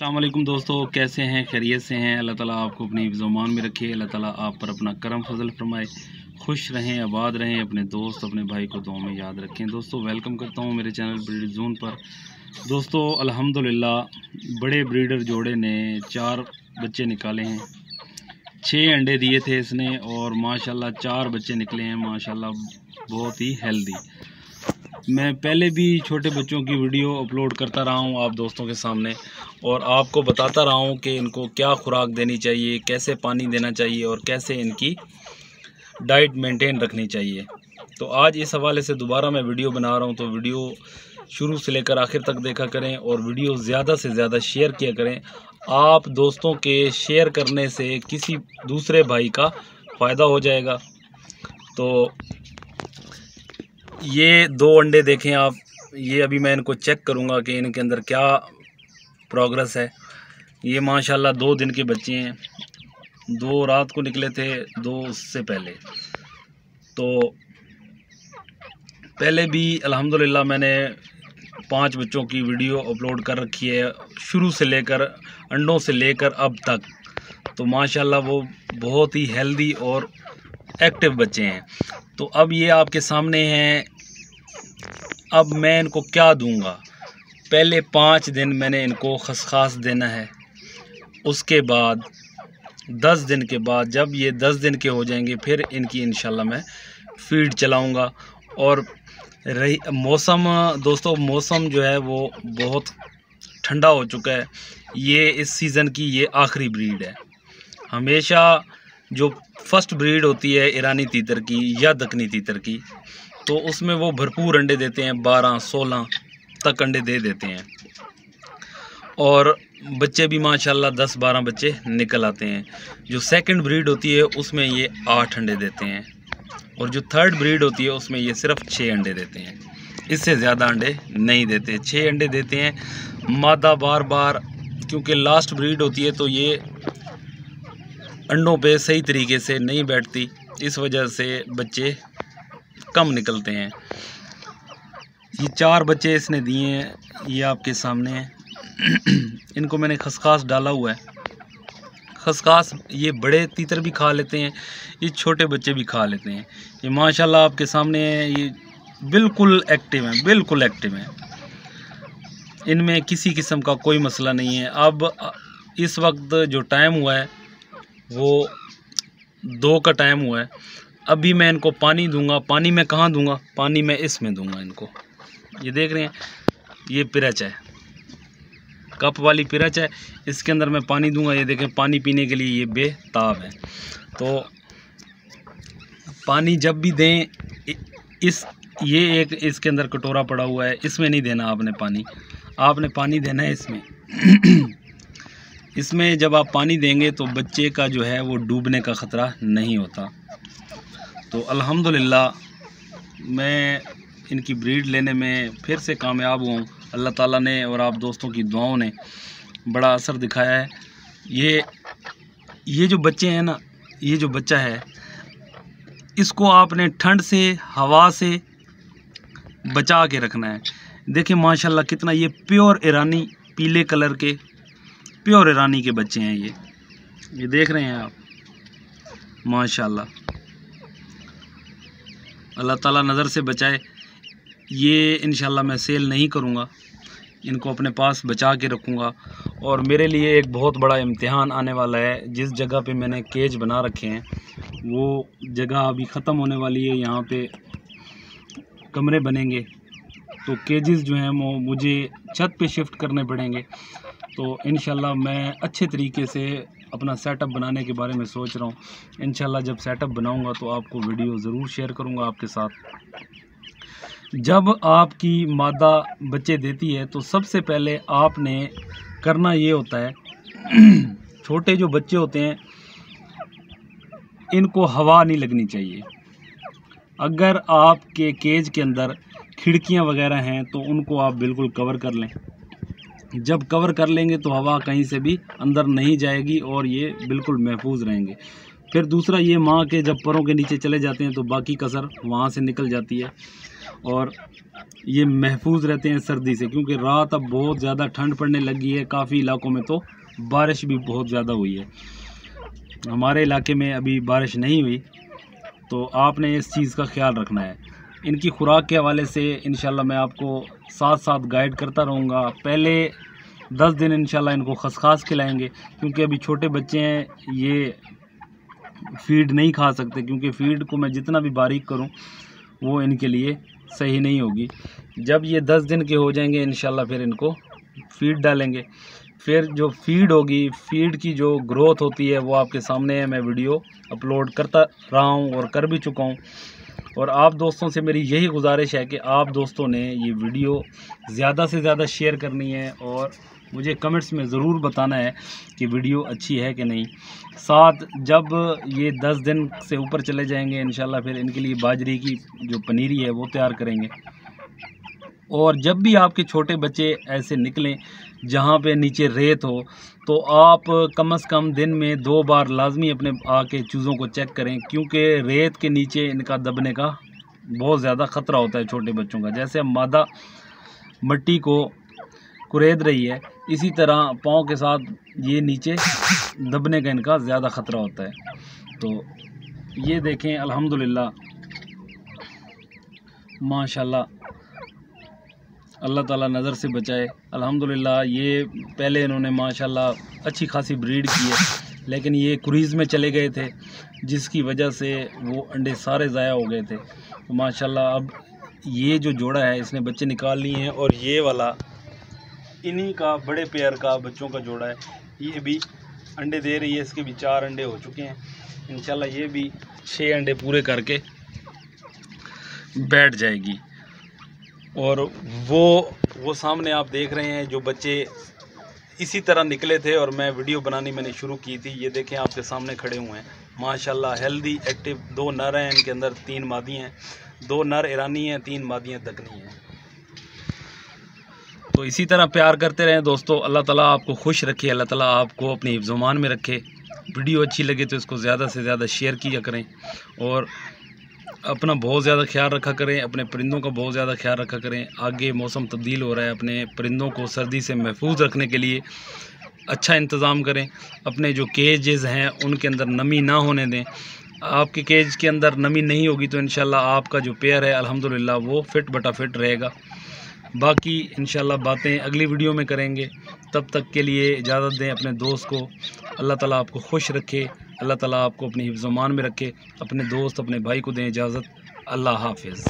अस्सलाम वालेकुम दोस्तों, कैसे हैं? खैरियत से हैं? अल्लाह ताला आपको अपनी ज़ुबान में रखे। अल्लाह ताला आप पर अपना करम फजल फरमाए। खुश रहें, आबाद रहें, अपने दोस्त अपने भाई को दुआ में याद रखें। दोस्तों वेलकम करता हूं मेरे चैनल ब्रीडर जोन पर। दोस्तों अल्हम्दुलिल्लाह बड़े ब्रीडर जोड़े ने 4 बच्चे निकाले हैं। 6 अंडे दिए थे इसने और माशाल्लाह 4 बच्चे निकले हैं। माशाल्लाह बहुत ही हेल्दी। मैं पहले भी छोटे बच्चों की वीडियो अपलोड करता रहा हूं आप दोस्तों के सामने और आपको बताता रहा हूं कि इनको क्या खुराक देनी चाहिए, कैसे पानी देना चाहिए और कैसे इनकी डाइट मेंटेन रखनी चाहिए। तो आज इस हवाले से दोबारा मैं वीडियो बना रहा हूं, तो वीडियो शुरू से लेकर आखिर तक देखा करें और वीडियो ज़्यादा से ज़्यादा शेयर किया करें। आप दोस्तों के शेयर करने से किसी दूसरे भाई का फ़ायदा हो जाएगा। तो ये 2 अंडे देखें आप, ये अभी मैं इनको चेक करूँगा कि इनके अंदर क्या प्रोग्रेस है। ये माशाल्लाह 2 दिन के बच्चे हैं, 2 रात को निकले थे, 2 उससे पहले। तो पहले भी अल्हम्दुलिल्लाह मैंने 5 बच्चों की वीडियो अपलोड कर रखी है, शुरू से लेकर अंडों से लेकर अब तक। तो माशाल्लाह वो बहुत ही हेल्दी और एक्टिव बच्चे हैं। तो अब ये आपके सामने हैं। अब मैं इनको क्या दूंगा? पहले 5 दिन मैंने इनको खसखास देना है। उसके बाद 10 दिन के बाद जब ये 10 दिन के हो जाएंगे फिर इनकी इंशाल्लाह मैं फीड चलाऊंगा। और रही मौसम, दोस्तों मौसम जो है वो बहुत ठंडा हो चुका है। ये इस सीज़न की ये आखिरी ब्रीड है। हमेशा जो फर्स्ट ब्रीड होती है ईरानी तीतर की या दक्कनी तीतर की, तो उसमें वो भरपूर अंडे देते हैं, 12-16 तक अंडे दे देते हैं और बच्चे भी माशाल्लाह 10-12 बच्चे निकल आते हैं। जो सेकंड ब्रीड होती है उसमें ये 8 अंडे देते हैं और जो थर्ड ब्रीड होती है उसमें ये सिर्फ 6 अंडे देते हैं। इससे ज़्यादा अंडे नहीं देते, 6 अंडे देते हैं। मादा बार बार, क्योंकि लास्ट ब्रीड होती है तो ये अंडों पे सही तरीके से नहीं बैठती, इस वजह से बच्चे कम निकलते हैं। ये 4 बच्चे इसने दिए हैं, ये आपके सामने हैं। इनको मैंने खसखास डाला हुआ है। खसखास ये बड़े तीतर भी खा लेते हैं, ये छोटे बच्चे भी खा लेते हैं। ये माशाल्लाह आपके सामने है, ये बिल्कुल एक्टिव हैं, बिल्कुल एक्टिव हैं। इनमें किसी किस्म का कोई मसला नहीं है। अब इस वक्त जो टाइम हुआ है वो 2 का टाइम हुआ है। अभी मैं इनको पानी दूंगा। पानी मैं कहाँ दूंगा? पानी मैं इसमें दूंगा इनको। ये देख रहे हैं, ये पिरच है, कप वाली पिरच है, इसके अंदर मैं पानी दूंगा। ये देखें, पानी पीने के लिए ये बेताब है। तो पानी जब भी दें, ये एक इसके अंदर कटोरा पड़ा हुआ है, इसमें नहीं देना आपने पानी, आपने पानी देना है इसमें। इसमें जब आप पानी देंगे तो बच्चे का जो है वो डूबने का ख़तरा नहीं होता। तो अल्हम्दुलिल्लाह मैं इनकी ब्रीड लेने में फिर से कामयाब हुआ हूँ। अल्लाह ताला ने और आप दोस्तों की दुआओं ने बड़ा असर दिखाया है। ये जो बच्चे हैं ना, ये जो बच्चा है, इसको आपने ठंड से, हवा से बचा के रखना है। देखिए माशाल्लाह कितना ये प्योर ईरानी, पीले कलर के प्योर ईरानी के बच्चे हैं। ये देख रहे हैं आप, माशाल्लाह। अल्लाह ताला नज़र से बचाए। ये इंशाल्लाह मैं सेल नहीं करूँगा, इनको अपने पास बचा के रखूँगा। और मेरे लिए एक बहुत बड़ा इम्तिहान आने वाला है। जिस जगह पे मैंने केज बना रखे हैं वो जगह अभी ख़त्म होने वाली है। यहाँ पे कमरे बनेंगे तो केजेस जो हैं वो मुझे छत पे शिफ्ट करने पड़ेंगे। तो इंशाल्लाह मैं अच्छे तरीके से अपना सेटअप बनाने के बारे में सोच रहा हूँ। इंशाल्लाह जब सेटअप बनाऊँगा तो आपको वीडियो ज़रूर शेयर करूँगा आपके साथ। जब आपकी मादा बच्चे देती है तो सबसे पहले आपने करना ये होता है, छोटे जो बच्चे होते हैं इनको हवा नहीं लगनी चाहिए। अगर आपके केज के अंदर खिड़कियाँ वगैरह हैं तो उनको आप बिल्कुल कवर कर लें। जब कवर कर लेंगे तो हवा कहीं से भी अंदर नहीं जाएगी और ये बिल्कुल महफूज रहेंगे। फिर दूसरा, ये माँ के जब परों के नीचे चले जाते हैं तो बाकी कसर वहाँ से निकल जाती है। और ये महफूज रहते हैं सर्दी से, क्योंकि रात अब बहुत ज़्यादा ठंड पड़ने लगी है। काफ़ी इलाकों में तो बारिश भी बहुत ज़्यादा हुई है। हमारे इलाके में अभी बारिश नहीं हुई, तो आपने इस चीज़ का ख्याल रखना है। इनकी खुराक के हवाले से इंशाल्लाह मैं आपको साथ साथ गाइड करता रहूँगा। पहले 10 दिन इंशाल्लाह इनको खसखास खिलाएंगे, क्योंकि अभी छोटे बच्चे हैं, ये फीड नहीं खा सकते, क्योंकि फीड को मैं जितना भी बारीक करूं वो इनके लिए सही नहीं होगी। जब ये 10 दिन के हो जाएंगे इंशाल्लाह फिर इनको फीड डालेंगे। फिर जो फीड होगी, फीड की जो ग्रोथ होती है वो आपके सामने है। मैं वीडियो अपलोड करता रहा हूँ और कर भी चुका हूँ। और आप दोस्तों से मेरी यही गुजारिश है कि आप दोस्तों ने ये वीडियो ज़्यादा से ज़्यादा शेयर करनी है और मुझे कमेंट्स में ज़रूर बताना है कि वीडियो अच्छी है कि नहीं। साथ जब ये 10 दिन से ऊपर चले जाएंगे इंशाल्लाह फिर इनके लिए बाजरे की जो पनीरी है वो तैयार करेंगे। और जब भी आपके छोटे बच्चे ऐसे निकलें जहाँ पे नीचे रेत हो, तो आप कम से कम दिन में 2 बार लाजमी अपने आके चूज़ों को चेक करें, क्योंकि रेत के नीचे इनका दबने का बहुत ज़्यादा ख़तरा होता है छोटे बच्चों का। जैसे मादा मिट्टी को कुरेद रही है, इसी तरह पाँव के साथ ये नीचे दबने का इनका ज़्यादा ख़तरा होता है। तो ये देखें अल्हम्दुलिल्लाह माशाल्लाह, अल्लाह ताला नज़र से बचाए। अल्हम्दुलिल्लाह ये पहले इन्होंने माशाल्लाह अच्छी खासी ब्रीड की है, लेकिन ये क्रूज़ में चले गए थे जिसकी वजह से वो अंडे सारे ज़ाया हो गए थे। तो माशाल्लाह अब ये जो जोड़ा है इसने बच्चे निकाल लिए हैं, और ये वाला इन्हीं का बड़े पेयर का बच्चों का जोड़ा है। ये भी अंडे दे रही है, इसके भी 4 अंडे हो चुके हैं। इंशाल्लाह ये भी 6 अंडे पूरे करके बैठ जाएगी। और वो सामने आप देख रहे हैं जो बच्चे इसी तरह निकले थे और मैं वीडियो बनानी मैंने शुरू की थी। ये देखें आपके सामने खड़े हुए हैं माशाल्लाह, हेल्दी एक्टिव। 2 नर हैं, इनके अंदर 3 मादी हैं। 2 नर ईरानी हैं, 3 मादियाँ दक्कनी हैं। तो इसी तरह प्यार करते रहें दोस्तों। अल्लाह ताला आपको खुश रखे, अल्लाह ताला आपको अपनी हिफ्ज़-ओ-मान में रखे। वीडियो अच्छी लगे तो इसको ज़्यादा से ज़्यादा शेयर किया करें और अपना बहुत ज़्यादा ख्याल रखा करें, अपने परिंदों का बहुत ज़्यादा ख्याल रखा करें। आगे मौसम तब्दील हो रहा है, अपने परिंदों को सर्दी से महफूज रखने के लिए अच्छा इंतज़ाम करें। अपने जो केजेज़ हैं उनके अंदर नमी ना होने दें। आपके केज के अंदर नमी नहीं होगी तो इंशाल्लाह आपका जो पेयर है अल्हम्दुलिल्लाह वो फिट बटा फिट रहेगा। बाकी इंशाल्लाह बातें अगली वीडियो में करेंगे। तब तक के लिए इजाज़त दें अपने दोस्त को। अल्लाह ताला आपको खुश रखे, अल्लाह ताला आपको अपनी हिफ्ज़-ओ-मान में रखे। अपने दोस्त अपने भाई को दें इजाज़त। अल्लाह हाफ़िज़।